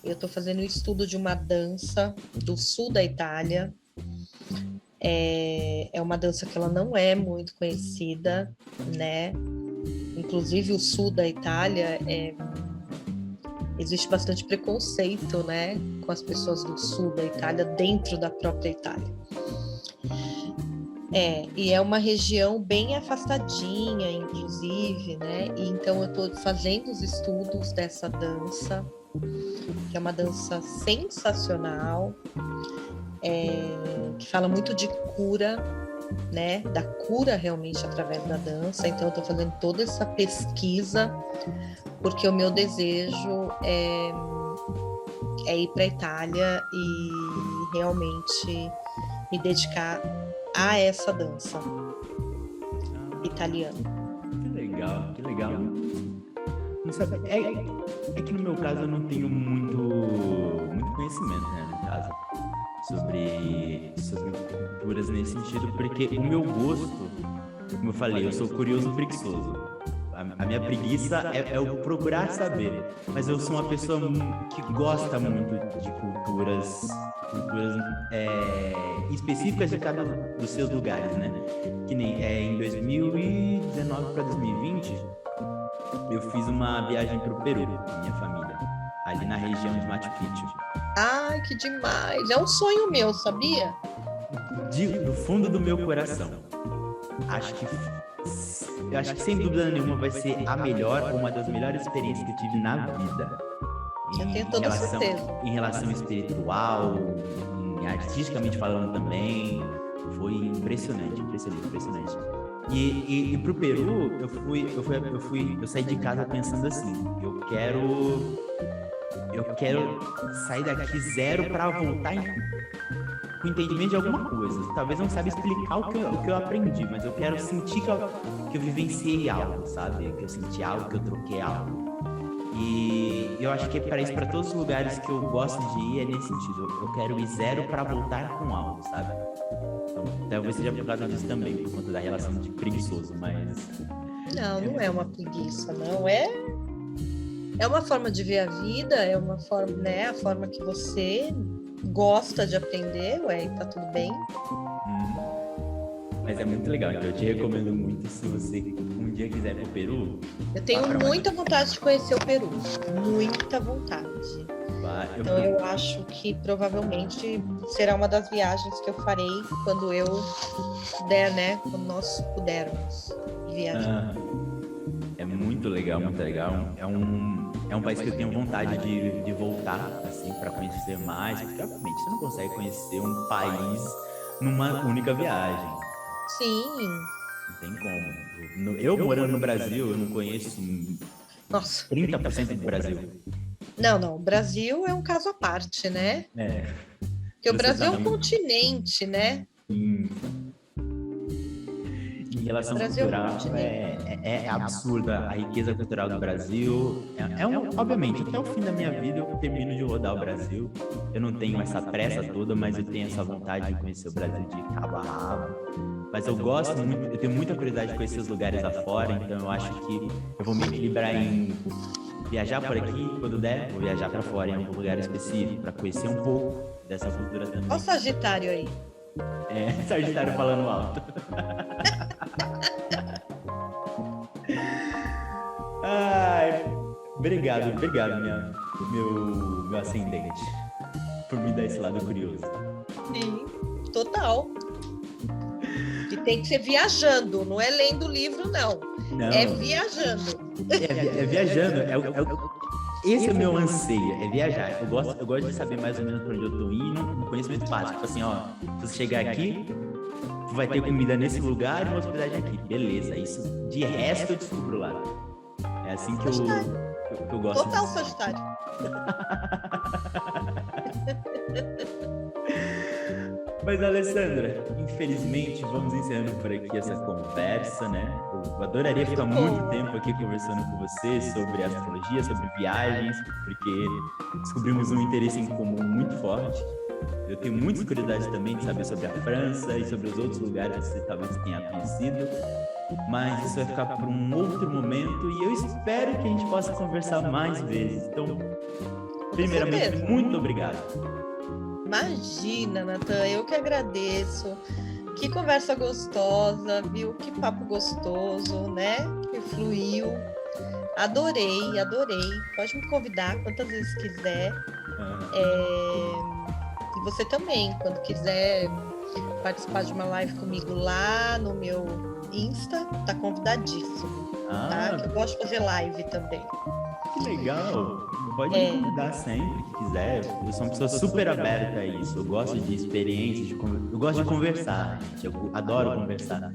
eu estou fazendo um estudo de uma dança do sul da Itália. É uma dança que ela não é muito conhecida, né? Inclusive o sul da Itália existe bastante preconceito, né, com as pessoas do sul da Itália dentro da própria Itália. E é uma região bem afastadinha, inclusive, né? E então eu estou fazendo os estudos dessa dança, que é uma dança sensacional. Que fala muito de cura, né? Da cura realmente através da dança. Então eu estou fazendo toda essa pesquisa porque o meu desejo é ir para a Itália e realmente me dedicar a essa dança italiana. Que legal. Não sabe, é que no meu caso eu não tenho muito conhecimento, né, no caso. Sobre culturas nesse sentido, porque o meu gosto, como eu falei, eu sou curioso e preguiçoso. A minha preguiça é o procurar saber, mas eu sou uma pessoa que gosta muito de culturas específicas de cada dos seus lugares, né? Que nem em 2019 para 2020, eu fiz uma viagem para o Peru com a minha família, ali na região de Machu Picchu. Ai, que demais! É um sonho meu, sabia? Do fundo do meu coração. Eu acho que sem dúvida nenhuma vai ser a melhor ou uma das melhores experiências que eu tive na vida. Eu tenho toda certeza. Em relação espiritual, artisticamente falando também, foi impressionante. E pro Peru, eu saí de casa pensando assim, eu quero sair daqui zero para voltar com entendimento de alguma coisa. Talvez não saiba explicar o que eu aprendi, mas eu quero sentir que eu vivenciei algo, sabe? Que eu senti algo, que eu troquei algo. E eu acho que para todos os lugares que eu gosto de ir é nesse sentido. Eu quero ir zero para voltar com algo, sabe? Então, talvez seja por causa disso também, por conta da relação de preguiçoso, mas... Não é uma preguiça, não. É uma forma de ver a vida, é uma forma, né? A forma que você gosta de aprender, ué, tá tudo bem. Mas é muito legal, então eu te recomendo muito se você um dia quiser ir pro Peru. Eu tenho muita vontade de conhecer o Peru, muita vontade. Então eu acho que provavelmente será uma das viagens que eu farei quando eu puder, né? Quando nós pudermos viajar. É muito legal, muito legal. É um país que eu tenho vontade de voltar, assim, para conhecer mais, porque obviamente você não consegue conhecer um país numa única viagem. Sim. Não tem como. Eu morando no Brasil, eu não conheço 30% do Brasil. Não, o Brasil é um caso à parte, né? Porque o Brasil é um continente, né? Sim. Em relação cultural, é absurda a riqueza cultural do Brasil. Obviamente, até o fim da minha vida eu termino de rodar o Brasil. Eu não tenho essa pressa toda, mas eu tenho essa vontade de conhecer o Brasil de cabo a rabo. Mas eu gosto muito, eu tenho muita curiosidade de conhecer os lugares afora, então eu acho que eu vou me equilibrar em viajar por aqui, quando der, vou viajar para fora em algum lugar específico, para conhecer um pouco dessa cultura também. Olha o Sagitário aí. Sagitário falando alto. Ai, obrigado, meu ascendente, por me dar esse lado curioso. Sim, total. E tem que ser viajando, não é lendo o livro, não. É viajando. É viajando. Esse é o meu anseio, é viajar. Eu gosto de saber mais ou menos para onde eu tô indo, um conhecimento básico. Tipo assim, ó, se você chegar aqui, vai ter comida nesse lugar e uma hospedagem aqui. Beleza, isso de resto eu descubro lá. É assim que eu gosto. Total Sagitário. Mas, Alessandra, infelizmente, vamos encerrando por aqui essa conversa, né? Eu adoraria ficar muito tempo aqui conversando com você sobre astrologia, sobre viagens, porque descobrimos um interesse em comum muito forte. Eu tenho muita curiosidade também de saber sobre a França e sobre os outros lugares que você talvez tenha conhecido, mas isso vai ficar para um outro momento e eu espero que a gente possa conversar mais vezes. Então, primeiramente, muito obrigado. Imagina, Natan, eu que agradeço. Que conversa gostosa, viu? Que papo gostoso, né? Que fluiu. Adorei. Pode me convidar quantas vezes quiser. E você também, quando quiser participar de uma live comigo lá no meu Insta, tá convidadíssimo. Tá? Que eu gosto de fazer live também. Que legal! Pode me convidar sempre que quiser. Eu sou uma pessoa super aberta a isso. Eu gosto de experiências, eu gosto de conversar, gente. Eu adoro conversar.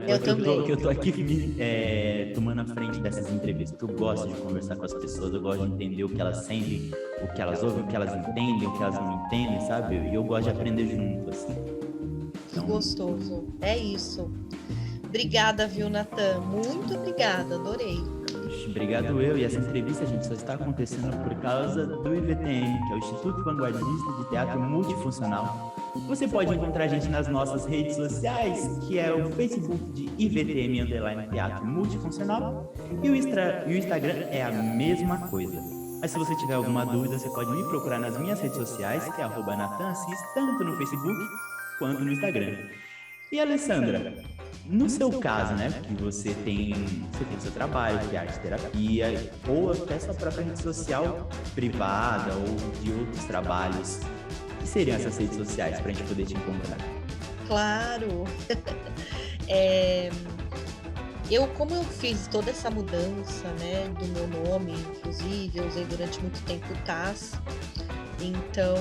Eu tô aqui tomando a frente dessas entrevistas, porque eu gosto de conversar com as pessoas, eu gosto de entender o que elas sentem, o que elas ouvem, o que elas entendem, o que elas não entendem, sabe? E eu gosto de aprender junto, assim. Então... Que gostoso. É isso. Obrigada, viu, Natan? Muito obrigada, adorei. Obrigado eu, e essa entrevista, gente, só está acontecendo por causa do IVTM, que é o Instituto Vanguardista de Teatro Multifuncional. Você pode encontrar a gente nas nossas redes sociais, que é o Facebook de IVTM_Teatro Multifuncional, e o Instagram é a mesma coisa. Mas se você tiver alguma dúvida, você pode me procurar nas minhas redes sociais, que é @NatanAssis, tanto no Facebook quanto no Instagram. E Alessandra, no seu caso, né, que você tem o seu trabalho, que é arte terapia, ou até sua própria rede social privada ou de outros trabalhos, o que seriam essas redes sociais para a gente poder te encontrar? Claro! Como eu fiz toda essa mudança, né, do meu nome, inclusive, eu usei durante muito tempo o Taz, então...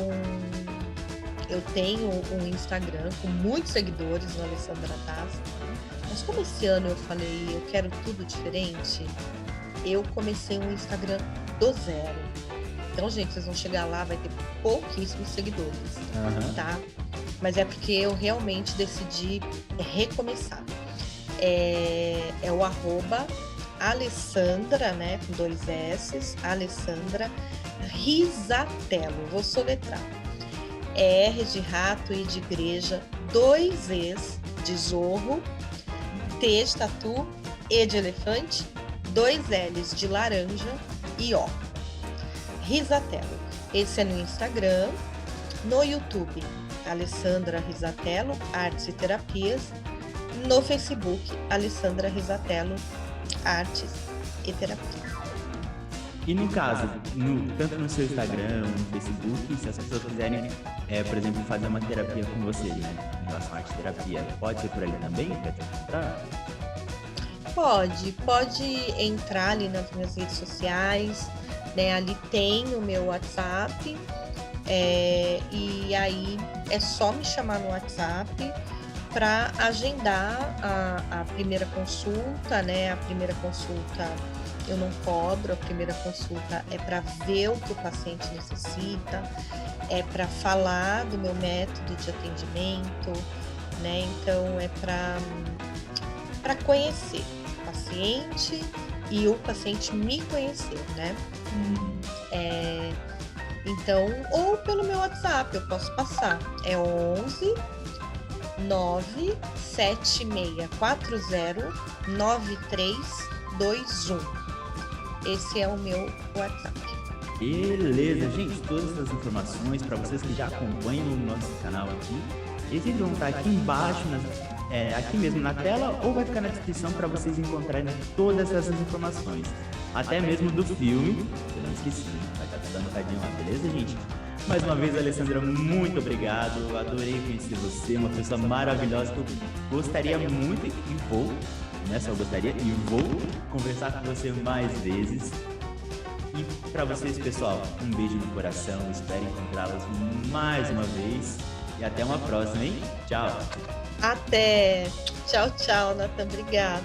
Eu tenho um Instagram com muitos seguidores no Alessandra Taz, mas como esse ano eu falei, eu quero tudo diferente, eu comecei um Instagram do zero. Então, gente, vocês vão chegar lá, vai ter pouquíssimos seguidores, tá? Mas é porque eu realmente decidi recomeçar. É o @Alessandra, né, com 2 S, Alessandra Risatello, vou soletrar. R de rato, I de igreja, 2 Es de zorro, T de tatu, E de elefante, 2 L's de laranja, Risatello. Esse é no Instagram. No YouTube, Alessandra Risatello, Artes e Terapias. No Facebook, Alessandra Risatello, Artes e Terapias. E no caso, tanto no seu Instagram, no Facebook, se as pessoas quiserem, por exemplo, fazer uma terapia com você, né? Em relação à arte terapia, pode ser por ali também? Quer te encontrar? Pode entrar ali nas minhas redes sociais, né? Ali tem o meu WhatsApp, e aí é só me chamar no WhatsApp para agendar a primeira consulta, né? A primeira consulta eu não cobro, a primeira consulta é para ver o que o paciente necessita, é para falar do meu método de atendimento, né? Então é para conhecer o paciente e o paciente me conhecer, né? Então, ou pelo meu WhatsApp, eu posso passar, é 11 97640 9321. Esse é o meu WhatsApp. Beleza, gente, todas essas informações para vocês que já acompanham o nosso canal aqui, eles vão estar aqui embaixo, aqui mesmo na tela, ou vai ficar na descrição para vocês encontrarem todas essas informações. Até mesmo do filme, eu não esqueci, vai estar tudo anotadinho lá, beleza, gente? Mais uma vez, Alessandra, muito obrigado, eu adorei conhecer você, uma pessoa maravilhosa que eu gostaria muito e vou conversar com você mais vezes. E para vocês, pessoal, um beijo no coração, espero encontrá-los mais uma vez e até uma próxima, hein? Tchau! Até! Tchau, Nathan, obrigada!